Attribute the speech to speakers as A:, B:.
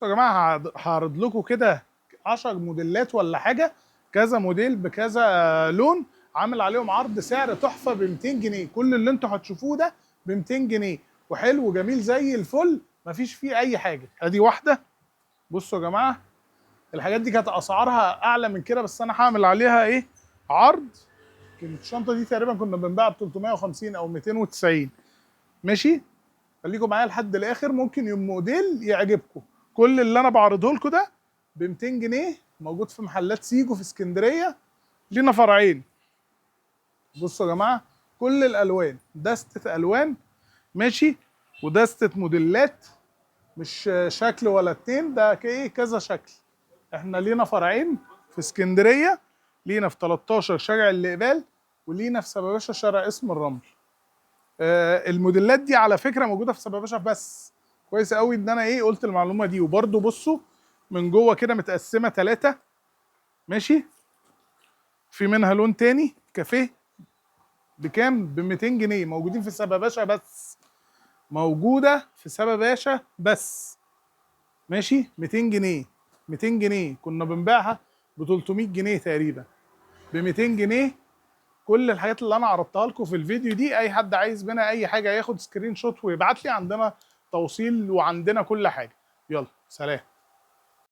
A: يا جماعه هعرض لكم كده 10 موديلات ولا حاجه، كذا موديل بكذا لون، عامل عليهم عرض سعر تحفه ب 200 جنيه. كل اللي انتوا هتشوفوه ده ب 200 جنيه، وحلو وجميل زي الفل، مفيش فيه اي حاجه. ادي واحده، بصوا يا جماعه، الحاجات دي كانت اسعارها اعلى من كده، بس انا هعمل عليها ايه، عرض. كانت الشنطه دي تقريبا كنا بنبيعها ب 350 او 290. ماشي، خليكم معايا لحد الاخر، ممكن يوم موديل يعجبكم. كل اللي انا بعرضه لكم ده ب 200 جنيه، موجود في محلات سيجو في اسكندريه، لينا فرعين. بصوا يا جماعه، كل الالوان، دستة الوان، ماشي، ودستة موديلات، مش شكل ولا اتنين، ده ايه كذا شكل. احنا لينا فرعين في اسكندريه، لينا في 13 شارع الاقبال، ولينا في سباباشا شارع اسم الرمل. الموديلات دي على فكره موجوده في سباباشا بس. كويس قوي ان انا ايه قلت المعلومه دي. وبرده بصوا من جوه كده متقسمه ثلاثه، ماشي، في منها لون تاني كافيه بكام؟ ب 200 جنيه، موجودين في سباباشا بس، موجوده في سباباشا بس، ماشي. 200 جنيه، 200 جنيه كنا بنبيعها ب 300 جنيه تقريبا، ب 200 جنيه. كل الحاجات اللي انا عرضتها لكم في الفيديو دي، اي حد عايز منها اي حاجه ياخد سكرين شوت ويبعت لي، عندنا توصيل وعندنا كل حاجه. يلا سلام.